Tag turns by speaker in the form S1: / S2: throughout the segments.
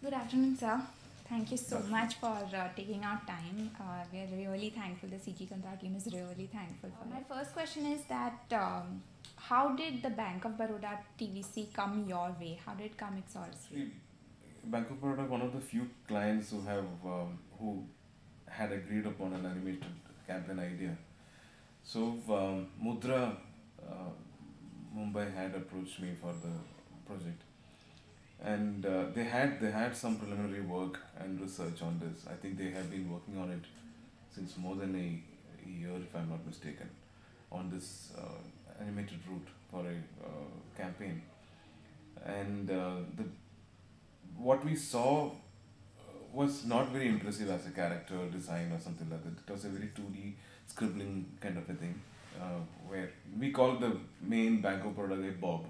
S1: Good afternoon, sir. Thank you so much for taking our time. We are really thankful. The CGTantra team is really thankful for my first question is that how did the Bank of Baroda TVC come your way? How did it come Eeksaurus?
S2: See, Bank of Baroda, one of the few clients who had agreed upon an animated campaign idea. So Mudra uh, Mumbai had approached me for the project, and they had some preliminary work and research on this. I think they have been working on it since more than a year, if I'm not mistaken, on this animated route for a campaign. And the what we saw was not very impressive as a character design or something like that. It was a very 2D scribbling kind of a thing, where we call the main Banco product a Bob.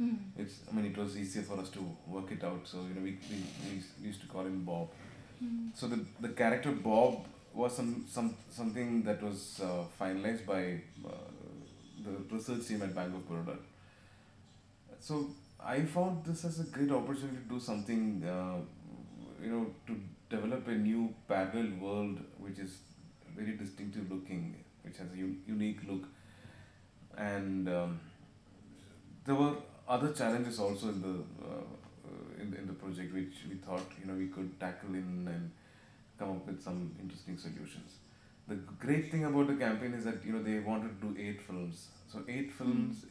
S2: I mean, it was easier for us to work it out, so we used to call him Bob. So the character Bob was something that was finalized by the research team at Bank of Baroda. So I found this as a great opportunity to do something, to develop a new parallel world which is very distinctive looking, which has a unique look. And there were other challenges also in the project which we thought we could tackle in and come up with some interesting solutions. The great thing about the campaign is that they wanted to do 8 films. So 8 films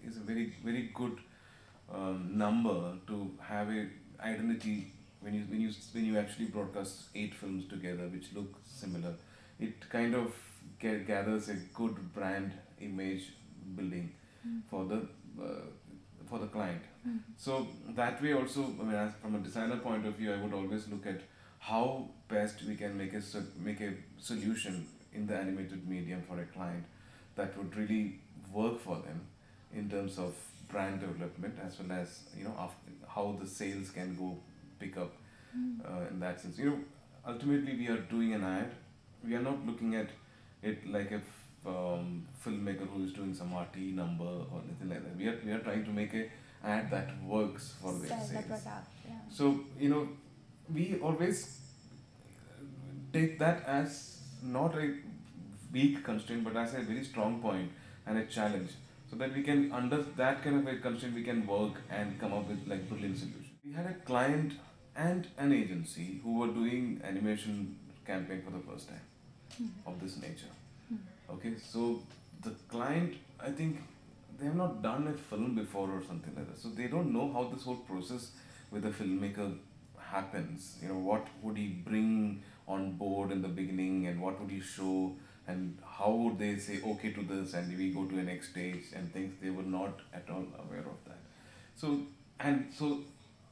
S2: is a very good number to have a identity when you actually broadcast 8 films together which look similar. It kind of gathers a good brand image building for the uh, for the client. So that way also, I mean, as from a designer point of view, I would always look at how best we can make a solution in the animated medium for a client that would really work for them in terms of brand development, as well as how the sales can go pick up in that sense. Ultimately we are doing an ad. We are not looking at it like a filmmaker who is doing some RT number or anything like that. We are trying to make a ad that works for their
S1: Sell the
S2: sales.
S1: product. Yeah.
S2: So we always take that as not a weak constraint, but as a very strong point and a challenge, so that we can, under that kind of a constraint, we can work and come up with like brilliant solutions. We had a client and an agency who were doing animation campaign for the first time of this nature. Okay, so the client, I think they have not done a film before or something like that, so they don't know how this whole process with a filmmaker happens. What would he bring on board in the beginning, and what would he show, and how would they say okay to this, and we go to a next stage and things. They were not at all aware of that. So and so,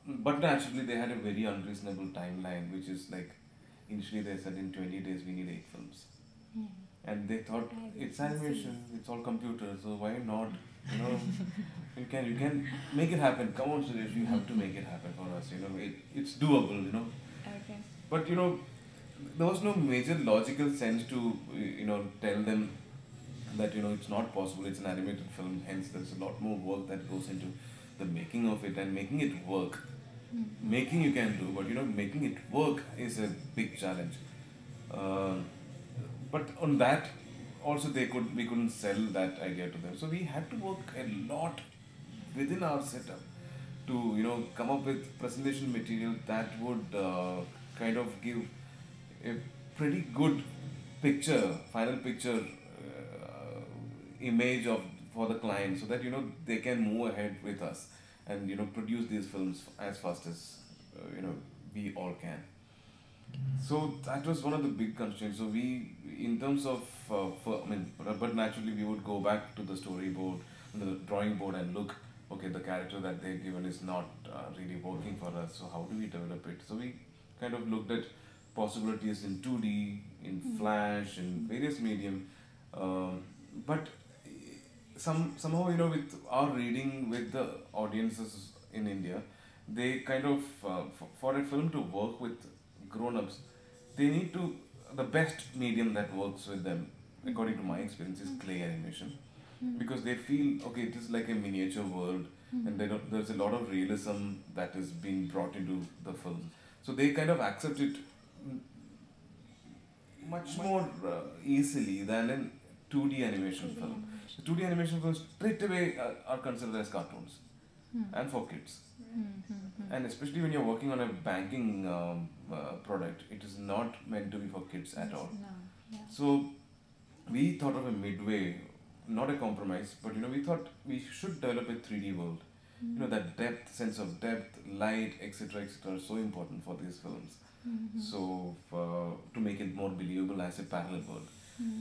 S2: but naturally they had a very unreasonable timeline, which is like, initially they said in 20 days we need 8 films, and they thought it's animation, it's all computer, so why not? You know, you can make it happen. Come on, Suresh, you have to make it happen for us. It's doable.
S1: Okay.
S2: But there was no major logical sense to tell them that it's not possible. It's an animated film, hence there's a lot more work that goes into the making of it and making it work. Making you can do, but making it work is a big challenge. Uh, but on that also we couldn't sell that idea to them, so we had to work a lot within our setup to come up with presentation material that would kind of give a pretty good final picture image of for the client, so that they can move ahead with us and produce these films as fast as we all can. So that was one of the big constraints. So we, in terms of, I mean, but naturally we would go back to the storyboard, the drawing board, and look, okay, the character that they've given is not really working for us. So how do we develop it? So we kind of looked at possibilities in 2D, in Flash, in various medium, but somehow with our reading with the audiences in India, they kind of for a film to work with grown-ups, they need to, the best medium that works with them, according to my experience, is clay animation, because they feel okay, it is like a miniature world, and there's a lot of realism that is being brought into the film. So they kind of accept it much more easily than in 2D animation film. The 2D animation films straight away are considered as cartoons and for kids. And especially when you're working on a banking product, it is not meant to be for kids at all.
S1: No. Yeah.
S2: So we thought of a midway, not a compromise, but we thought we should develop a 3D world. That depth, sense of depth, light, etc., are so important for these films. So to make it more believable as a parallel world.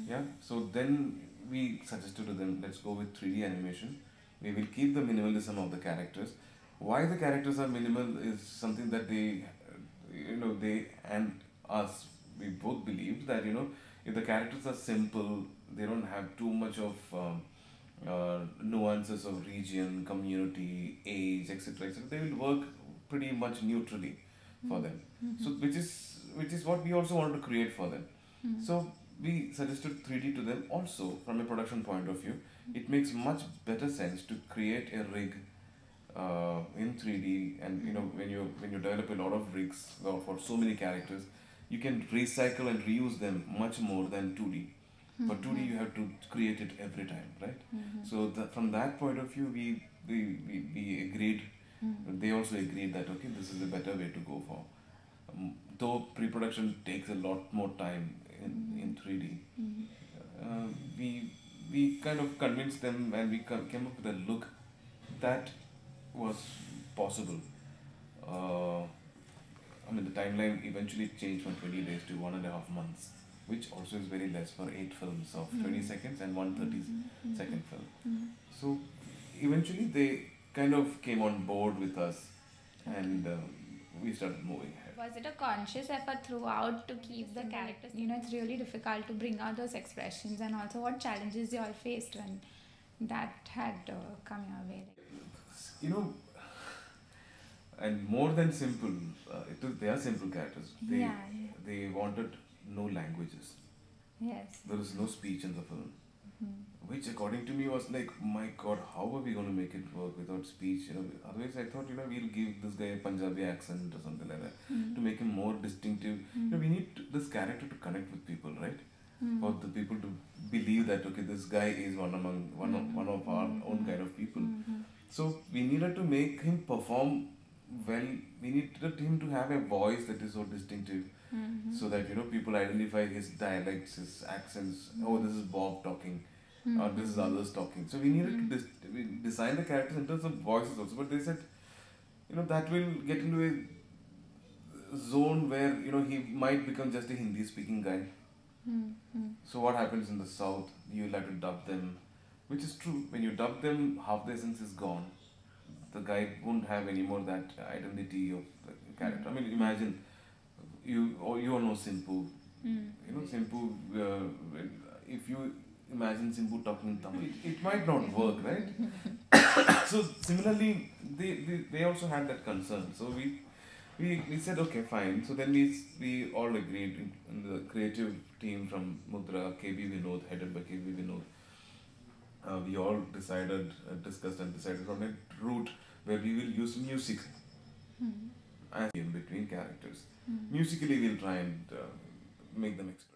S2: Yeah. So then we suggested to them, let's go with 3D animation. We will keep the minimalism of the characters. Why the characters are minimal is something that they and us, we both believed that if the characters are simple, they don't have too much of nuances of region, community, age, etc., they will work pretty much neutrally for them. So which is what we also wanted to create for them. So we suggested 3D to them also from a production point of view. It makes much better sense to create a rig in 3D, and when you develop a lot of rigs for so many characters, you can recycle and reuse them much more than 2D. For 2D, you have to create it every time, right? So from that point of view, we agreed. They also agreed that okay, this is a better way to go for. Though pre-production takes a lot more time in 3D, we kind of convinced them, and we came up with a look that was possible. The timeline eventually changed from 20 days to 1.5 months, which also is very less for 8 films of 20 seconds and 1 30-second film. So eventually they kind of came on board with us, and we started moving ahead.
S1: Was it a conscious effort throughout to keep the characters? It's really difficult to bring out those expressions, and also what challenges you all faced when that had come your way?
S2: And more than simple, they are simple characters. They wanted no languages.
S1: Yes.
S2: There was no speech in the film, which according to me was like, my God, how are we going to make it work without speech? Otherwise I thought, we'll give this guy a Punjabi accent or something like that to make him more distinctive. We need this character to connect with people, right? For the people to believe that okay, this guy is one of our own kind of people. So we needed to make him perform well. We needed him to have a voice that is so distinctive, so that people identify his dialects, his accents. Oh, this is Bob talking, or this is others talking. So we needed to we design the characters in terms of voices also. But they said, that will get into a zone where he might become just a Hindi speaking guy. So what happens in the south? You'll have to dub them, which is true. When you dub them, half the essence is gone. The guy won't have any more that identity of the character. Imagine you all know Simpu. Simpu. If you imagine Simpu talking Tamil, it might not work, right? So similarly, they also had that concern. So we said okay, fine. So then we all agreed in the creative team from Mudra, KB Vinod, headed by KB Vinod. We all discussed and decided on a route where we will use music as in between characters. Musically, we'll try and make them express.